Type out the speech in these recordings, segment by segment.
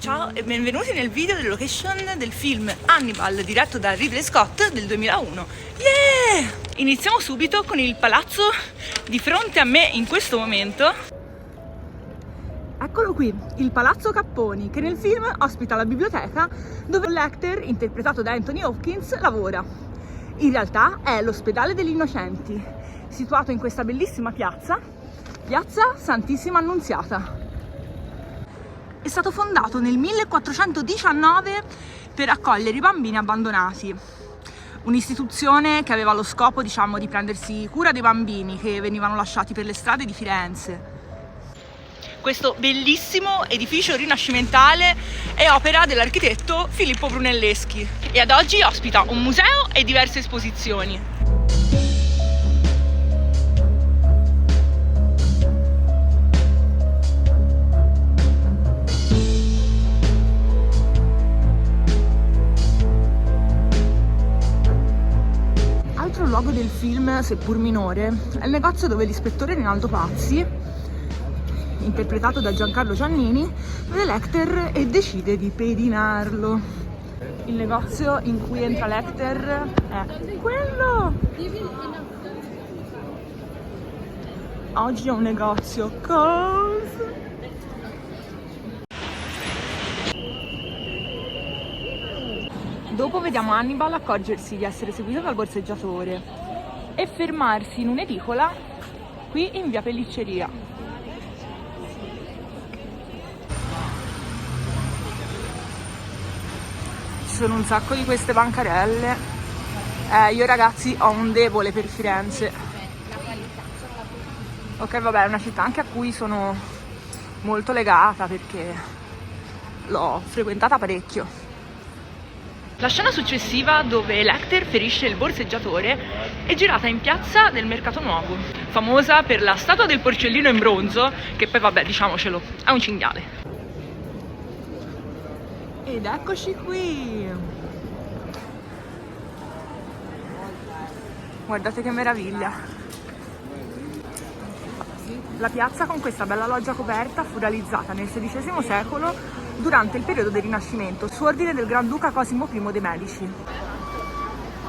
Ciao e benvenuti nel video della location del film Hannibal diretto da Ridley Scott del 2001. Yeah! Iniziamo subito con il palazzo di fronte a me in questo momento. Eccolo qui, il Palazzo Capponi, che nel film ospita la biblioteca dove Lecter, interpretato da Anthony Hopkins, lavora. In realtà è l'ospedale degli innocenti, situato in questa bellissima piazza Santissima Annunziata. È stato fondato nel 1419 per accogliere i bambini abbandonati, un'istituzione che aveva lo scopo, di prendersi cura dei bambini che venivano lasciati per le strade di Firenze. Questo bellissimo edificio rinascimentale è opera dell'architetto Filippo Brunelleschi e ad oggi ospita un museo e diverse esposizioni. Altro luogo del film, seppur minore, è il negozio dove l'ispettore Rinaldo Pazzi, interpretato da Giancarlo Giannini, vede Lecter e decide di pedinarlo. Il negozio in cui entra Lecter è quello! Oggi è un negozio cosa? Dopo vediamo Hannibal accorgersi di essere seguito dal borseggiatore e fermarsi in un'edicola qui in via Pellicceria. Ci sono un sacco di queste bancarelle. Io ragazzi ho un debole per Firenze. Ok, vabbè, è una città anche a cui sono molto legata perché l'ho frequentata parecchio. La scena successiva, dove Lecter ferisce il borseggiatore, è girata in piazza del Mercato Nuovo, famosa per la statua del porcellino in bronzo, che poi vabbè, diciamocelo, è un cinghiale. Ed eccoci qui! Guardate che meraviglia! La piazza con questa bella loggia coperta fu realizzata nel XVI secolo durante il periodo del Rinascimento, su ordine del Granduca Cosimo I dei Medici.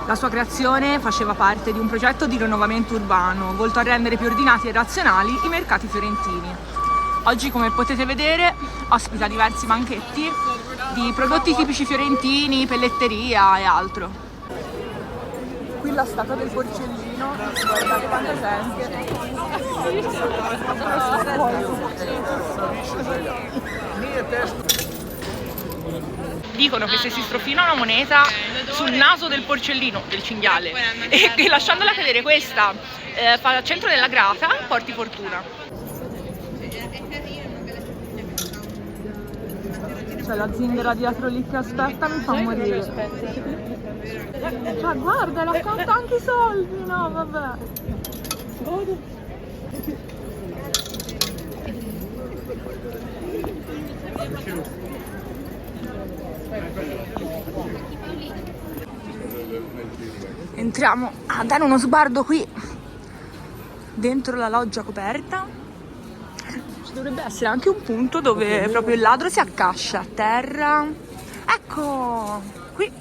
La sua creazione faceva parte di un progetto di rinnovamento urbano, volto a rendere più ordinati e razionali i mercati fiorentini. Oggi, come potete vedere, ospita diversi banchetti di prodotti tipici fiorentini, pelletteria e altro. Qui la statua del porcellino, guardate quanta gente. Dicono che se si strofina una moneta sul naso del porcellino, del cinghiale, e che lasciandola cadere questa fa al centro della grata, porti fortuna. C'è la zingara dietro lì che aspetta, mi fa morire. Cioè guarda, la conta anche i soldi, no vabbè. Entriamo a dare uno sguardo qui dentro la loggia coperta. Ci dovrebbe essere anche un punto dove proprio il ladro si accascia a terra. Ecco qui.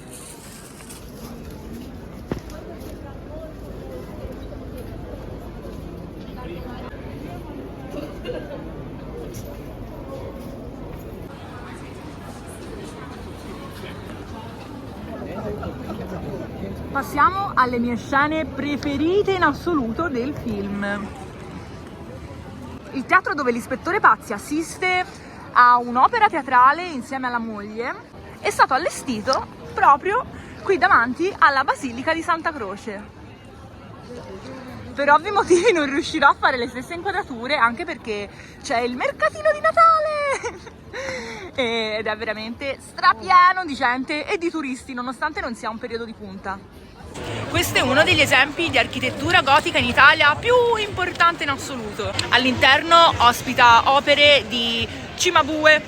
Passiamo alle mie scene preferite in assoluto del film. Il teatro dove l'ispettore Pazzi assiste a un'opera teatrale insieme alla moglie è stato allestito proprio qui davanti alla Basilica di Santa Croce. Per ovvi motivi non riuscirò a fare le stesse inquadrature, anche perché c'è il mercatino di Natale! Ed è veramente strapieno di gente e di turisti, nonostante non sia un periodo di punta. Questo è uno degli esempi di architettura gotica in Italia più importante in assoluto. All'interno ospita opere di Cimabue,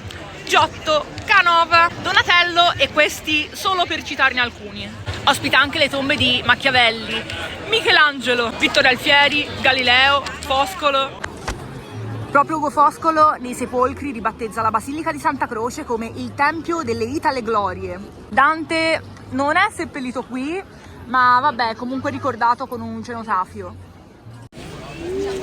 Giotto, Canova, Donatello e questi solo per citarne alcuni. Ospita anche le tombe di Machiavelli, Michelangelo, Vittore Alfieri, Galileo, Foscolo. Proprio Ugo Foscolo nei Sepolcri ribattezza la Basilica di Santa Croce come il Tempio delle Itale Glorie. Dante non è seppellito qui, ma vabbè, comunque ricordato con un cenotafio.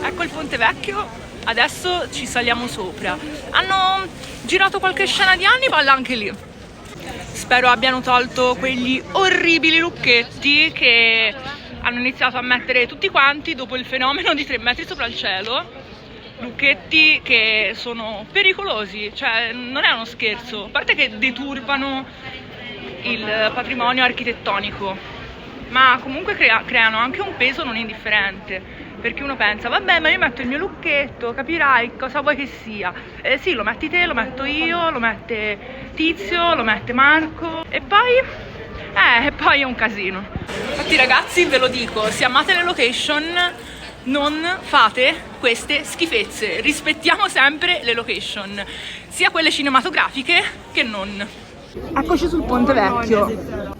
Ecco il Ponte Vecchio, adesso ci saliamo sopra. Hanno girato qualche scena di Hannibal anche lì. Spero abbiano tolto quegli orribili lucchetti che hanno iniziato a mettere tutti quanti dopo il fenomeno di 3 metri sopra il cielo. Lucchetti che sono pericolosi, cioè non è uno scherzo, a parte che deturbano il patrimonio architettonico, ma comunque creano anche un peso non indifferente, perché uno pensa, vabbè, ma io metto il mio lucchetto, capirai cosa vuoi che sia. Sì, lo metti te, lo metto io, lo mette Tizio, lo mette Marco, e poi è un casino. Infatti ragazzi, ve lo dico, se amate le location, non fate queste schifezze, rispettiamo sempre le location, sia quelle cinematografiche che non. Eccoci sul Ponte Vecchio.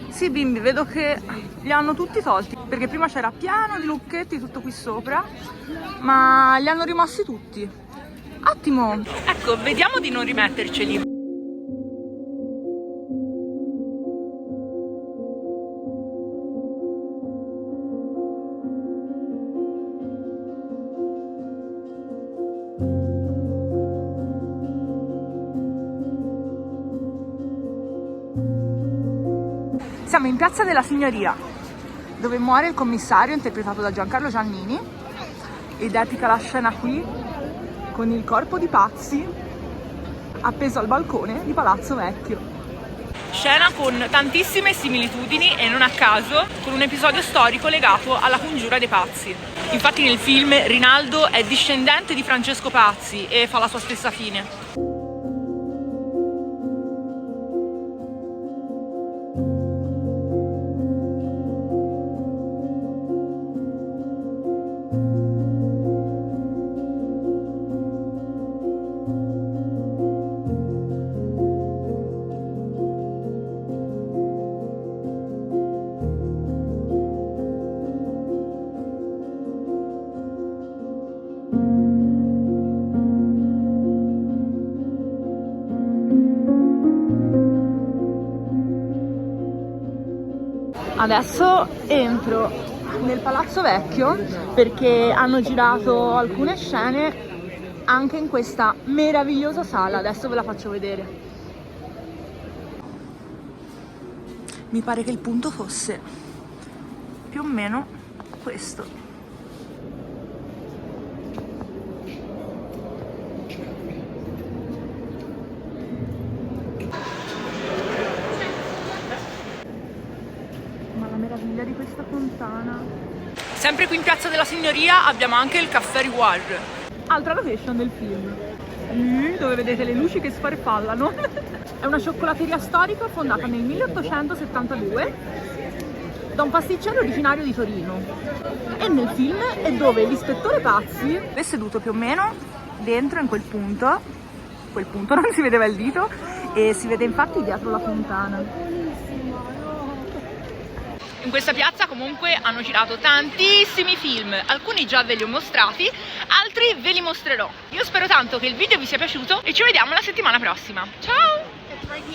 Sì bimbi, vedo che li hanno tutti tolti, perché prima c'era pieno di lucchetti tutto qui sopra, ma li hanno rimossi tutti. Ottimo! Ecco, vediamo di non rimetterceli. Siamo in Piazza della Signoria, dove muore il commissario interpretato da Giancarlo Giannini, ed epica la scena qui con il corpo di Pazzi appeso al balcone di Palazzo Vecchio. Scena con tantissime similitudini e non a caso con un episodio storico legato alla congiura dei Pazzi. Infatti nel film Rinaldo è discendente di Francesco Pazzi e fa la sua stessa fine. Adesso entro nel Palazzo Vecchio perché hanno girato alcune scene anche in questa meravigliosa sala. Adesso ve la faccio vedere. Mi pare che il punto fosse più o meno questo. Meraviglia di questa fontana. Sempre qui in Piazza della Signoria abbiamo anche il Caffè Riguard, altra location del film, dove vedete le luci che sfarfallano. È una cioccolateria storica fondata nel 1872 da un pasticcere originario di Torino, e nel film è dove l'ispettore Pazzi è seduto più o meno dentro in quel punto non si vedeva il dito, e si vede infatti dietro la fontana. In questa piazza comunque hanno girato tantissimi film, alcuni già ve li ho mostrati, altri ve li mostrerò. Io spero tanto che il video vi sia piaciuto e ci vediamo la settimana prossima. Ciao!